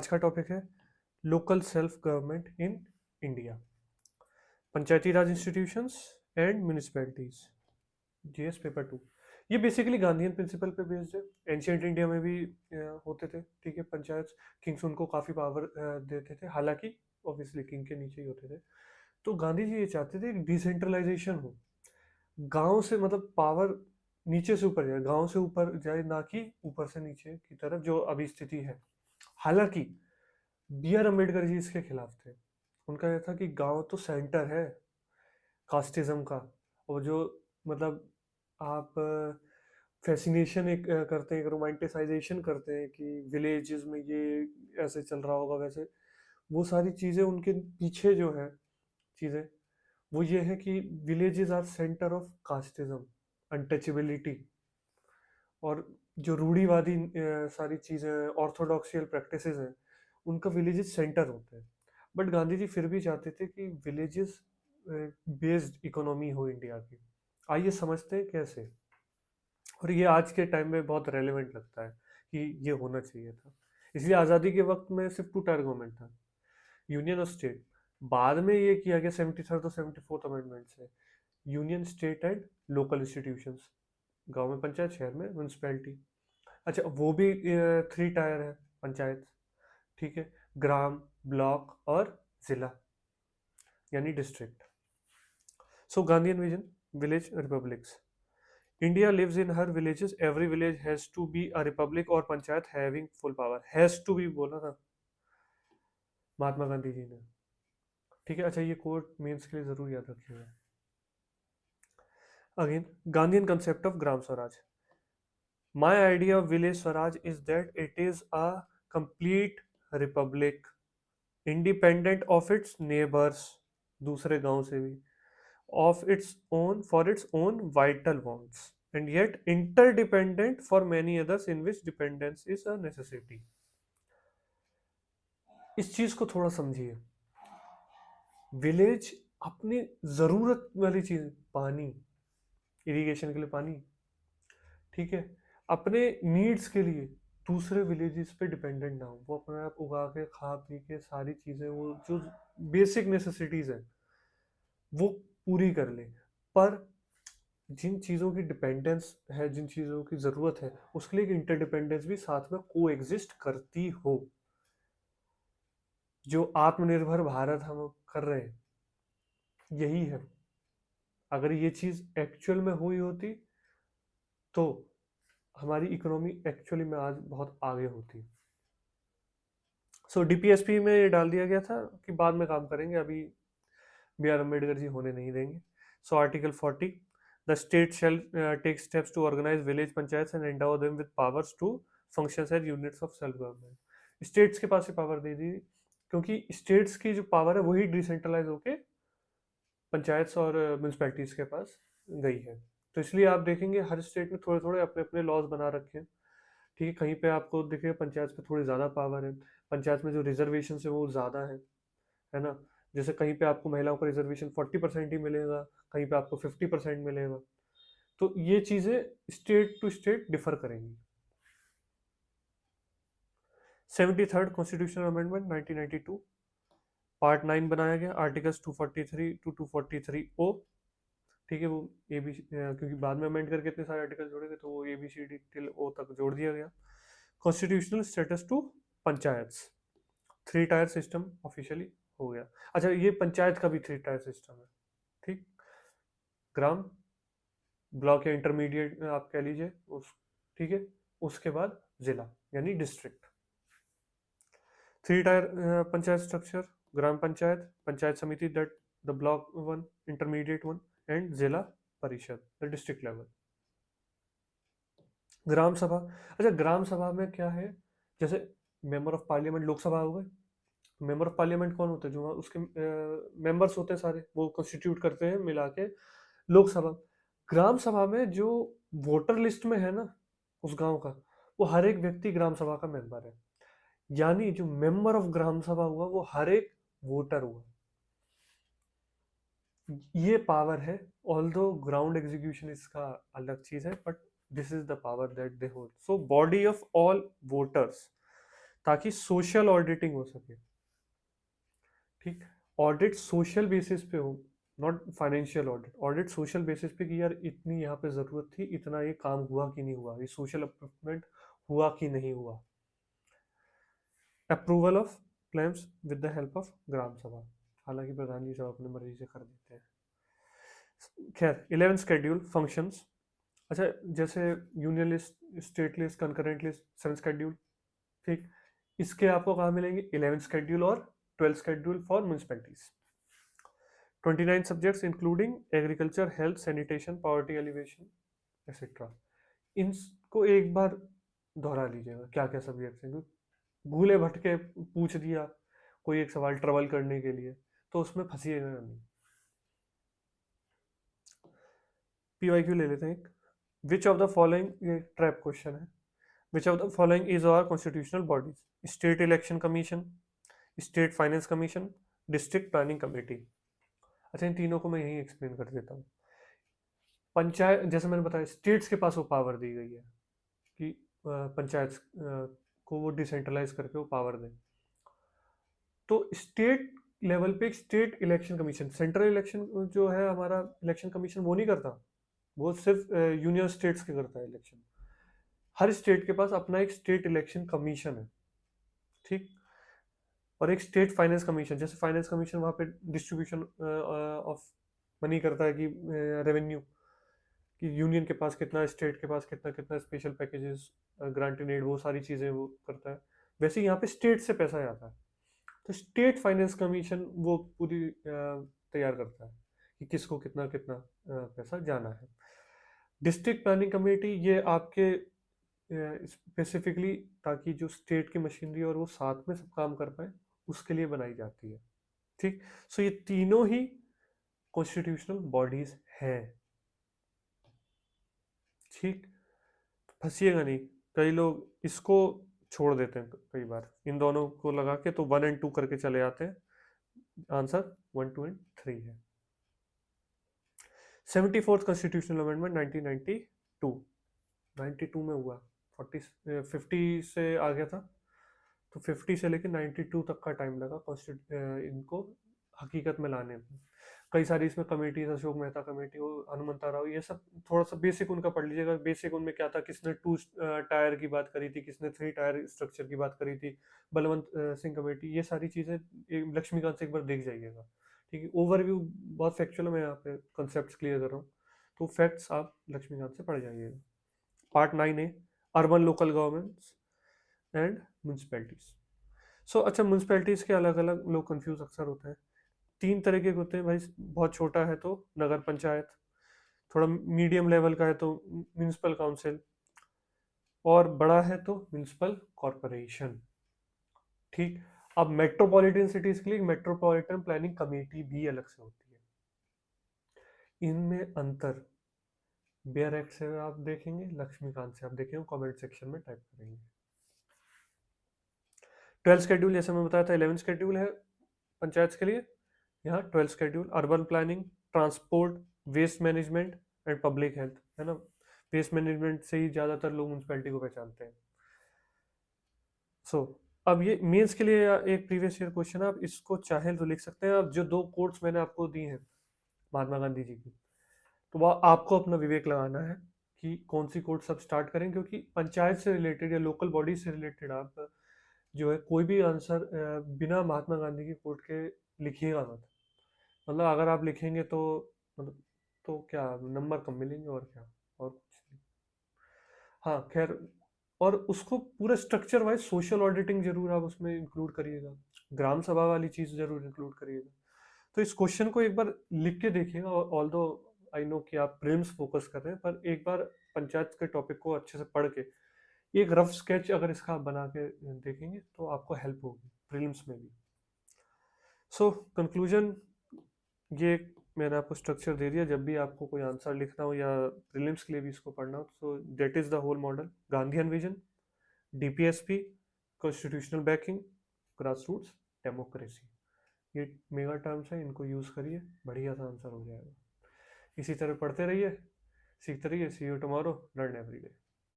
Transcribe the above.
आज का टॉपिक है local self government in India, Panchayati Raj institutions and municipalities, GS paper 2। ये basically Gandhian principal पे based है। एंशियंट इंडिया में भी होते थे, ठीक है। पंचायत किंग्स उनको काफ़ी पावर देते थे, हालांकि ऑब्वियसली किंग के नीचे ही होते थे। तो गांधी जी ये चाहते थे कि डिसेंट्रलाइजेशन हो, गांव से मतलब पावर नीचे से ऊपर जाए, गांव से ऊपर जाए, ना कि ऊपर से नीचे की तरफ जो अभी स्थिति है। हालांकि बी आर अम्बेडकर जी इसके खिलाफ थे। उनका यह था कि गांव तो सेंटर है कास्टिज्म का, और जो मतलब आप फैसिनेशन एक करते हैं, एक रोमांटिसाइजेशन करते हैं कि विलेजेस में ये ऐसे चल रहा होगा वैसे, वो सारी चीज़ें उनके पीछे जो है चीज़ें, वो ये है कि villages are centre of casteism, untouchability, और जो रूढ़िवादी सारी चीज़ें ऑर्थोडॉक्सियल प्रैक्टिसेस हैं, उनका विलेजेस सेंटर होते हैं। बट गांधी जी फिर भी चाहते थे कि विलेजेस बेस्ड इकोनॉमी हो इंडिया की। आइए समझते हैं कैसे। और ये आज के टाइम में बहुत रेलेवेंट लगता है कि ये होना चाहिए था। इसलिए आज़ादी के वक्त में सिर्फ टू टायर गवर्नमेंट था, यूनियन और स्टेट। बाद में ये किया गया 73rd और 74th अमेंडमेंट से, union, state and local institutions. गांव में पंचायत, शहर में म्यूनसिपैलिटी। अच्छा, वो भी 3 टायर है पंचायत, ठीक है। ग्राम, ब्लॉक और जिला यानी district. So Gandhian vision, village republics. India lives in her villages, every village has to be a republic और panchayat having full power. Has to be बोला था महात्मा गांधी जी ने, ठीक है। अच्छा, ये कोड मेंस के लिए जरूर याद रखिएगा। Again, Gandhian concept of Gram Swaraj. My idea of village Swaraj is that it is a complete Republic, independent of its neighbours, दूसरे गांव से भी, of its own for its own vital wants, and yet interdependent for many others in which dependence is a necessity। इस चीज को थोड़ा समझिए। Village अपनी जरूरत वाली चीज, पानी, इरिगेशन के लिए पानी, ठीक है, अपने नीड्स के लिए दूसरे विलेजेस पे डिपेंडेंट ना हो, वो अपने आप उगा के खा पी के सारी चीजें, वो जो बेसिक नेसेसिटीज है वो पूरी कर ले। पर जिन चीज़ों की डिपेंडेंस है, जिन चीज़ों की ज़रूरत है, उसके लिए एक इंटरडिपेंडेंस भी साथ में को एग्जिस्ट करती हो। जो आत्मनिर्भर भारत हम कर रहे हैं, यही है। अगर ये चीज़ एक्चुअल में हुई होती तो हमारी इकोनॉमी एक्चुअली में आज बहुत आगे होती। सो डीपीएसपी में ये डाल दिया गया था कि बाद में काम करेंगे, अभी बी आर अम्बेडकर जी होने नहीं देंगे। So article 40, the state shall take steps to organise village panchayat and endow them with powers to function as units of self government. States के पास ही पावर दे दी, क्योंकि स्टेट्स की जो पावर है वही डिसेंट्रलाइज होके पंचायत और म्यूनसिपैलिटीज के पास गई है। तो इसलिए आप देखेंगे हर स्टेट में थोड़े थोड़े अपने अपने लॉज बना रखे हैं, ठीक है। कहीं पे आपको दिखेगा पंचायत पे थोड़ी ज़्यादा पावर है, पंचायत में जो रिजर्वेशन है वो ज़्यादा है ना। जैसे कहीं पे आपको महिलाओं का रिजर्वेशन 40% ही मिलेगा, कहीं पे आपको 50% मिलेगा। तो ये चीजें स्टेट टू स्टेट डिफर करेंगी। 73rd कॉन्स्टिट्यूशनल अमेंडमेंट 1992, पार्ट 9 बनाया गया, आर्टिकल्स 243 टू 243 ओ, ठीक है। वो ए बी, क्योंकि बाद में अमेंड करके इतने सारे आर्टिकल जोड़े गए तो वो A B C D till O तक जोड़ दिया गया। Constitutional status to panchayat, 3 tier system officially हो गया। अच्छा, ये पंचायत का भी 3 टायर सिस्टम है, ठीक। ग्राम, ब्लॉक या इंटरमीडिएट आप कह लीजिए उस, ठीक है। उसके बाद जिला यानी डिस्ट्रिक्ट। 3 टायर पंचायत स्ट्रक्चर, ग्राम पंचायत, पंचायत समिति that the block one, intermediate one, and जिला परिषद द डिस्ट्रिक्ट लेवल। ग्राम सभा। अच्छा, ग्राम सभा में क्या है, जैसे मेंबर ऑफ पार्लियामेंट लोकसभा हो गए, मेंबर ऑफ पार्लियामेंट कौन होते हैं, जो उसके मेंबर्स होते हैं सारे, वो कॉन्स्टिट्यूट करते हैं मिला के लोकसभा। ग्राम सभा में जो वोटर लिस्ट में है ना उस गांव का, वो हर एक व्यक्ति ग्राम सभा का मेंबर है। यानी जो मेंबर ऑफ ग्राम सभा हुआ वो हर एक वोटर हुआ। ये पावर है, ऑल दो ग्राउंड एग्जीक्यूशन इसका अलग चीज है, but this is the power that they hold. So body of all voters, ताकि सोशल ऑडिटिंग हो सके। ठीक, ऑडिट सोशल बेसिस पे हो, not financial audit. Audit social basis पे कि यार इतनी यहाँ पे जरूरत थी, इतना ये काम हुआ कि नहीं हुआ, ये सोशल अप्रूवमेंट हुआ कि नहीं हुआ। Approval of claims with the help of gram sabha, हालांकि प्रधान जी सब अपनी मर्जी से कर देते हैं। खैर, 11 शेड्यूल फंक्शंस। अच्छा, जैसे union list, state list, concurrent list, 7 schedule, ठीक, इसके आपको कहाँ मिलेंगे? 11 शेड्यूल और 12 schedule for municipalities. 29 subjects including agriculture, health, sanitation, poverty alleviation etcetera. इनको एक बार दोहरा लीजिएगा क्या क्या सब्जेक्ट्स हैं, भूले भटके पूछ दिया कोई एक सवाल ट्रबल करने के लिए, तो उसमें फंसिएगा नहीं। पीवाईक्यू ले लेते हैं एक। विच ऑफ द फॉलोइंग, ये ट्रैप क्वेश्चन है, which of the following is our constitutional bodies? State election commission, state finance commission, district planning committee. अच्छा, इन तीनों को मैं यही एक्सप्लेन कर देता हूँ। पंचायत, जैसे मैंने बताया, स्टेट्स के पास वो पावर दी गई है कि पंचायत को वो डिसेंट्रलाइज करके वो पावर दें। तो स्टेट लेवल पे एक state election commission, central election जो है हमारा इलेक्शन कमीशन वो नहीं करता, वो सिर्फ यूनियन स्टेट्स के करता है इलेक्शन। हर स्टेट के पास अपना एक स्टेट इलेक्शन कमीशन है, ठीक। और एक स्टेट फाइनेंस कमीशन, जैसे फाइनेंस कमीशन वहाँ पे डिस्ट्रीब्यूशन ऑफ मनी करता है कि रेवेन्यू, कि यूनियन के पास कितना, स्टेट के पास कितना, कितना स्पेशल पैकेजेस, ग्रांटेड एड, वो सारी चीज़ें वो करता है। वैसे यहाँ पे स्टेट से पैसा आता है, तो स्टेट फाइनेंस कमीशन वो पूरी तैयार करता है कि किसको कितना कितना पैसा जाना है। डिस्ट्रिक्ट प्लानिंग कमेटी ये आपके स्पेसिफिकली ताकि जो स्टेट की मशीनरी और वो साथ में सब काम कर पाए, उसके लिए बनाई जाती है, ठीक। सो ये तीनों ही कॉन्स्टिट्यूशनल बॉडीज हैं, ठीक। फंसिएगा नहीं, कई लोग इसको छोड़ देते हैं कई बार, इन दोनों को लगा के तो 1 और 2 करके चले आते हैं। आंसर 1, 2 और 3 है। 74th कॉन्स्टिट्यूशनल अमेंडमेंट 1992, 92 में हुआ। 50 से आ गया था, तो 50 से लेकर 92 तक का टाइम लगा इनको हकीकत में लाने में। कई सारी इसमें कमेटीज, अशोक मेहता कमेटी, वो हनुमंता राव, ये सब थोड़ा सा बेसिक उनका पढ़ लीजिएगा। बेसिक उनमें क्या था, किसने 2 टायर की बात करी थी, किसने 3 टायर स्ट्रक्चर की बात करी थी, बलवंत सिंह कमेटी, ये सारी चीज़ें लक्ष्मीकांत से एक बार देख जाइएगा, ठीक है। ओवरव्यू बहुत फैक्चुअल है, मैं यहाँ पे कॉन्सेप्ट क्लियर कर रहा हूँ, तो फैक्ट्स आप लक्ष्मीकांत से पढ़ जाइएगा। पार्ट 9 है urban local governments and municipalities. So अच्छा, म्यूनसिपैलिटीज के अलग अलग लोग कंफ्यूज अक्सर होते हैं। 3 तरह के होते हैं भाई, बहुत छोटा है तो नगर पंचायत, थोड़ा मीडियम लेवल का है तो म्यूनसिपल काउंसिल, और बड़ा है तो म्यूनसिपल कॉरपोरेशन, ठीक। अब मेट्रोपॉलिटन सिटीज के लिए मेट्रोपॉलिटन प्लानिंग कमेटी भी अलग से होती है। इनमें अंतर बेयर एक्ट से आप देखेंगे, लक्ष्मीकांत से आप देखेंगे, कमेंट सेक्शन में टाइप करेंगे। 12 शेड्यूल जैसे मैं बताया था, 11 शेड्यूल है पंचायत के लिए, यहाँ 12 schedule urban planning, transport, waste management and public health, है ना। वेस्ट मैनेजमेंट से ही ज़्यादातर लोग म्यूनसिपैलिटी को पहचानते हैं। अब ये मेंस के लिए एक प्रीवियस ईयर क्वेश्चन है, आप इसको चाहे तो लिख सकते हैं। आप जो 2 कोट्स मैंने आपको दी हैं महात्मा गांधी जी की, तो वह आपको अपना विवेक लगाना है कि कौन सी कोर्ट सब स्टार्ट करें, क्योंकि पंचायत से रिलेटेड या लोकल बॉडी से रिलेटेड आप जो है कोई भी आंसर बिना महात्मा गांधी की कोर्ट के लिखिएगा मत। मतलब अगर आप लिखेंगे तो मतलब तो क्या नंबर कम मिलेंगे और क्या, और कुछ नहीं। हाँ खैर, और उसको पूरा स्ट्रक्चर वाइज सोशल ऑडिटिंग जरूर आप उसमें इंक्लूड करिएगा, ग्राम सभा वाली चीज जरूर इंक्लूड करिएगा। तो इस क्वेश्चन को एक बार लिख के देखिएगा, ऑल दो आई नो कि आप प्रीलिम्स फोकस कर रहे हैं, पर एक बार पंचायत के टॉपिक को अच्छे से पढ़ के एक रफ स्केच अगर इसका आप बना के देखेंगे तो आपको हेल्प होगी प्रीलिम्स में भी। सो कंक्लूजन, ये मैंने आपको स्ट्रक्चर दे दिया, जब भी आपको कोई आंसर लिखना हो या प्रीलिम्स के लिए भी इसको पढ़ना हो, so that is the whole model. Gandhian vision, DPSP, constitutional backing, grass roots, democracy, ये मेगा टर्म्स हैं, इनको यूज़ करिए, बढ़िया सा आंसर हो जाएगा। इसी तरह पढ़ते रहिए, सीखते रहिए। See you tomorrow, learn every day.